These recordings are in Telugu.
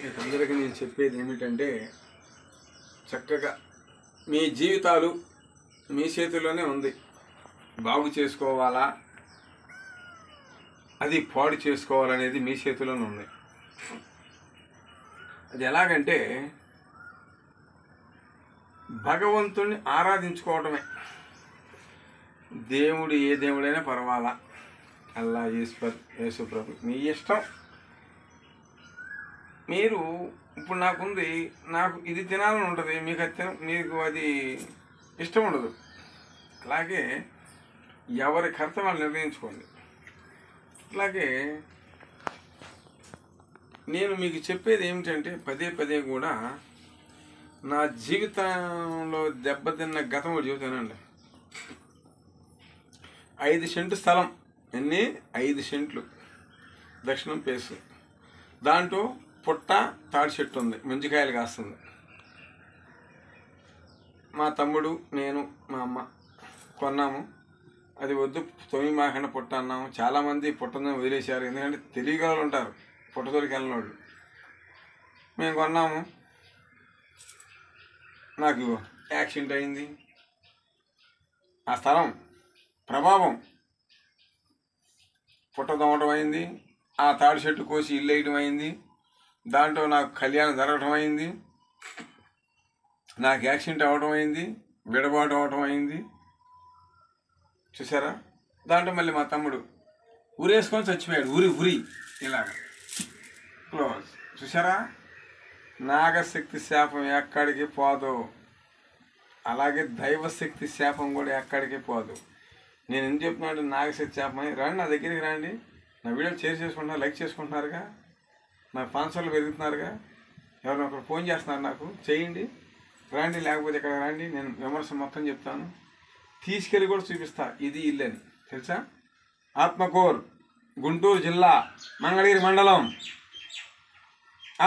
మీకందరికీ నేను చెప్పేది ఏమిటంటే, చక్కగా మీ జీవితాలు మీ చేతుల్లోనే ఉంది. బాగు చేసుకోవాలా, అది పాడు చేసుకోవాలనేది మీ చేతిలోనే ఉంది. అది ఎలాగంటే, భగవంతుణ్ణి ఆరాధించుకోవడమే. దేవుడు ఏ దేవుడైనా పర్వాలా, అల్లా, ఈశ్వర్, యేసుప్రభు, మీ ఇష్టం. మీరు ఇప్పుడు నాకు ఇది తినాలని ఉంటుంది, మీకు అది ఇష్టం ఉండదు. అలాగే ఎవరి కర్తవ్యాలు నిర్ణయించుకోండి. అలాగే నేను మీకు చెప్పేది ఏమిటంటే, పదే పదే కూడా నా జీవితంలో దెబ్బతిన్న గతం ఒకటి చెబుతానండి. 5 సెంటు స్థలం, 5 సెంట్లు దక్షిణం పేసు. దాంట్లో పుట్ట తాడి చెట్టు ఉంది, ముంజికాయలు కాస్తుంది. మా తమ్ముడు, నేను, మా అమ్మ కొన్నాము. అది వద్దు, 9 మాకండ పుట్ట అన్నాము. చాలామంది పుట్టని వదిలేశారు, ఎందుకంటే తెలియగలరు ఉంటారు, పుట్టతోలికి వెళ్ళిన వాళ్ళు. మేము కొన్నాము. నాకు యాక్సిడెంట్ అయింది. ఆ స్థలం ప్రభావం, పుట్ట దొంగటం అయింది, ఆ తాడి చెట్టు కోసి ఇల్లు వేయటం అయింది, దాంట్లో నాకు కళ్యాణం జరగటం అయింది, నాకు యాక్సిడెంట్ అవ్వటం అయింది, విడబాటు అవ్వటం అయింది. చూసారా? దాంట్లో మళ్ళీ మా తమ్ముడు ఊరేసుకొని చచ్చిపోయాడు. ఉరి ఇలాగ క్లోజ్. చూసారా? నాగశక్తి శాపం ఎక్కడికి పోదు, అలాగే దైవశక్తి శాపం కూడా ఎక్కడికి పోదు. నేను ఎందుకు చెప్తున్నాను, నాగశక్తి శాపం అని. రండి నా దగ్గరికి, రండి. నా వీడియో షేర్ చేసుకుంటున్నారు, లైక్ చేసుకుంటున్నారుగా, నా స్పాన్సర్లు పెరుగుతున్నారుగా, ఎవరైనా ఒకరు ఫోన్ చేస్తున్నారు నాకు, చేయండి, రండి. లేకపోతే ఇక్కడ రండి, నేను విమర్శ మొత్తం చెప్తాను, తీసుకెళ్ళి కూడా చూపిస్తా. ఇది ఇల్లు అని తెలుసా? ఆత్మకూరు, గుంటూరు జిల్లా, మంగళగిరి మండలం,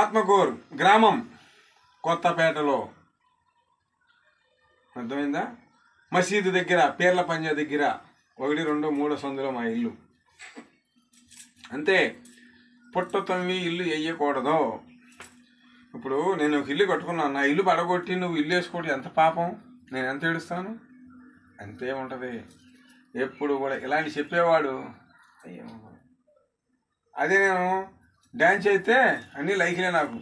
ఆత్మకూరు గ్రామం, కొత్తపేటలో. అర్థమైందా? మసీదు దగ్గర, పీర్ల పంజా దగ్గర, 1, 2, 3 సందులో మా ఇల్లు. అంతే. పుట్ట తమ్మి ఇల్లు వేయకూడదు. ఇప్పుడు నేను ఒక ఇల్లు కట్టుకున్నాను, నా ఇల్లు పడగొట్టి నువ్వు ఇల్లు వేసుకోవడం ఎంత పాపం, నేను ఎంత ఏడుస్తాను. అంతే ఉంటుంది ఎప్పుడు కూడా. ఇలాంటి చెప్పేవాడు అయ్యో. అదే నేను డ్యాన్స్ అయితే అన్నీ లైక్లే నాకు.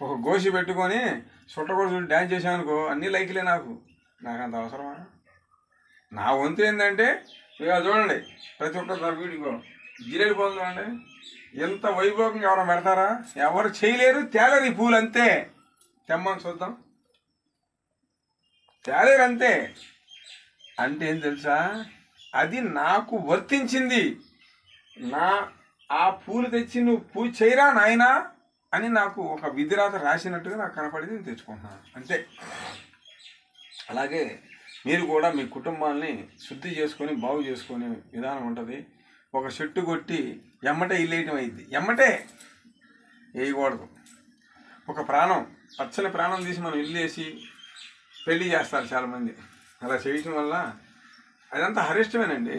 ఒక గోషి పెట్టుకొని సుట్టగొడుచు డ్యాన్స్ చేశానుకో, అన్నీ లైక్లే నాకు. నాకు అంత అవసరమా? నా వంతు ఏంటంటే, ఇక చూడండి, ప్రతి ఒక్కరు వీడియో జిలేడు పూలు చూడండి, ఎంత వైభోగంగా ఎవరైనా పెడతారా? ఎవరు చేయలేరు, తేలేరు. ఈ పూలు అంతే, తెమ్మని చూద్దాం, తేలేరు అంతే. అంటే ఏం తెలుసా, అది నాకు వర్తించింది. ఆ పూలు తెచ్చి నువ్వు పూజ చేయరా నాయనా అని నాకు ఒక విధిరాత రాసినట్టుగా నాకు కనపడింది, నేను తెచ్చుకుంటున్నాను అంతే. అలాగే మీరు కూడా మీ కుటుంబాన్ని శుద్ధి చేసుకొని బాగు చేసుకునే విధానం ఉంటుంది. ఒక చెట్టు కొట్టి ఎమ్మటే ఇల్లు వేయటం అయింది, ఎమ్మటే వేయకూడదు. ఒక ప్రాణం, పచ్చని ప్రాణం తీసి మనం ఇల్లు వేసి పెళ్లి చేస్తారు చాలామంది. అలా చేయటం వల్ల అదంతా హరిష్టమేనండి.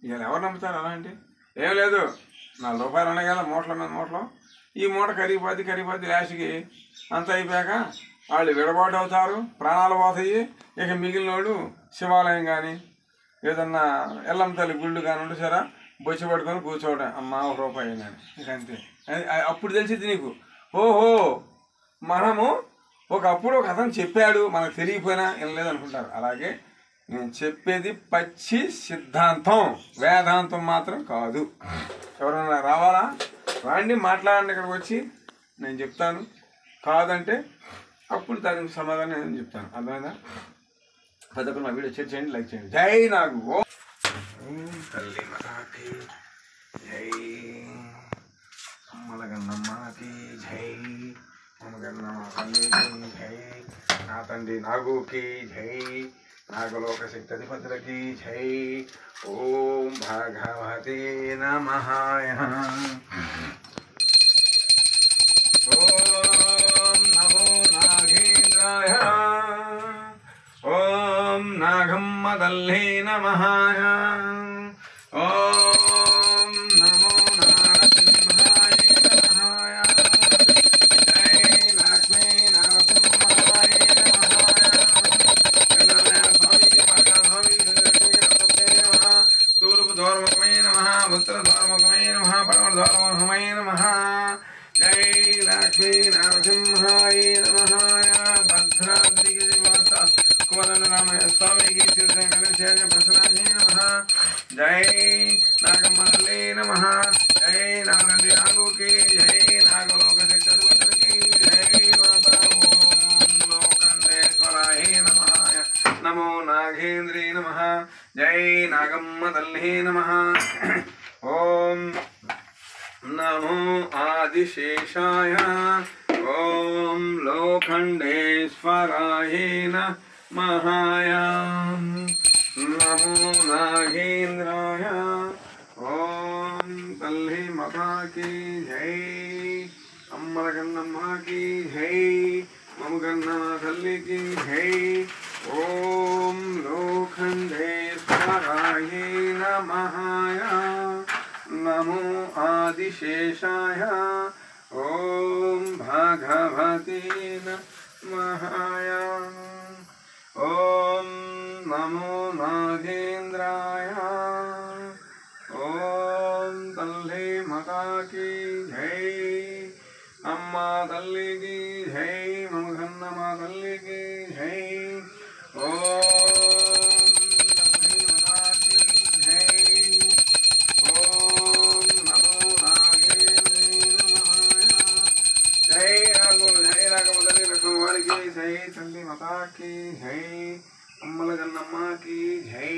ఇవాళ ఎవరు నమ్ముతారు అలా? అంటే ఏం లేదు, 4 రూపాయలు ఉన్నాయి కదా మూటల మీద మూటలో, ఈ మూట కరిగిపోద్ది లాస్ట్కి అంతా అయిపోయాక వాళ్ళు విడబాటు అవుతారు, ప్రాణాలు పోతాయి. ఇక మిగిలినోడు శివాలయం కానీ ఏదన్నా ఎల్లమ్మ తల్లి గుళ్ళు కానీ ఉండేసారా, బొచ్చి పట్టుకొని కూర్చోవడం, అమ్మ 1 రూపాయి అయినాను, ఇక అంతే. అప్పుడు తెలిసింది నీకు, ఓహో మనము ఒకప్పుడు ఒక అతను చెప్పాడు, మనకు తెలియపోయినా వినలేదు అనుకుంటారు. అలాగే నేను చెప్పేది పచ్చి సిద్ధాంతం, వేదాంతం మాత్రం కాదు. ఎవరైనా రావాలా, రండి, మాట్లాడండి, ఇక్కడికి వచ్చి నేను చెప్తాను. కాదంటే అప్పుడు దానికి సమాధానం నేను చెప్తాను. అర్థమైందా? ప్రతి ఒక్కరు మా వీడియో షేర్ చేయండి, లైక్ చేయండి. జై నాగు, ఓం తల్లి మాకి జై, అమ్మలగన్నమ్మకి జై, అమ్మగన్నమ్మ తల్లికి జై, నా తండ్రి నాగుకి జై, నాగలోక శక్తి అధిపతులకి జై. ఓం భగవతే నమః. ఓం నమో నాగేంద్రాయ, ఓం నాగమ్మదల్లే నమః, ఓం నమో నారసింహాయ నమః. లక్ష్మీ నరసింహాయ నమః భద్రాద్రిగిరివాస కుమరరామయ్య స్వామికి శ్రీరంగ ప్రసన్నాయ నమః జై నాగమ్మ తల్లి నమః జై నాగండి నాగుకి జై నాగలోక చతుర్కి జై మాతా ఓం లోకండేశ్వరాయ నమః నమో నాగేంద్రే నమః జై నాగమ్మ తల్లి నమః ఓం నమో ఆదిశేషాయ ఓం లోకండేశ్వరాయ నమః నమో నాగేంద్రాయ ఓం తల్లి మాతాకి జై అమ్మల కన్నమ్మ की జై మమగన్న తల్లికి జై ఓం లోకండేశ్వరాయ నమః నమో ఆదిశేషాయ ఓం భగవతే నమః ఓం నమో నాగేంద్రాయ ఓం తల్లి మాతాకి జై అమ్మ తల్లికి జై మమగన్నమ్మ తల్లికి జై ఓం తల్లి మాతాకి జై ఓం నమో నాగేంద్రాయ జై రాఘవ తల్లి లక్ష్మణవారికి జై తల్లి మాతాకి జై అమ్మల గన్నమ్మకి జై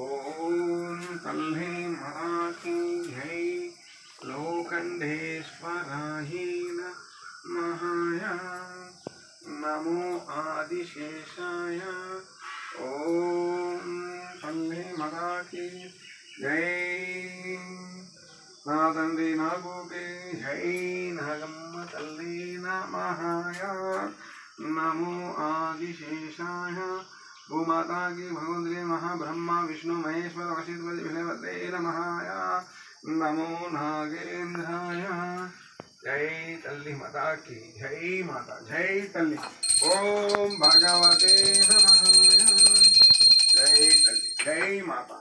ఓం తల్లి మాతాకి జై లోకండేశ్వరాయ నమః నమో ఆదిశేషాయ ఓం తల్లి మాతాకి జై నా తండ్రి నాగుకి జై నాగమ్మ తల్లి నమః నమో ఆదిశేషాయ భూమాతాకి భగవంతుడే మహాబ్రహ్మ విష్ణు మహేశ్వర వశిష్ఠపతి విష్ణుపతే నమః నమో నాగేంద్రాయ జై తల్లి మాతాకి జై మాతా జై తల్లి ఓం భగవతే నమః జై తల్లి జై మాతా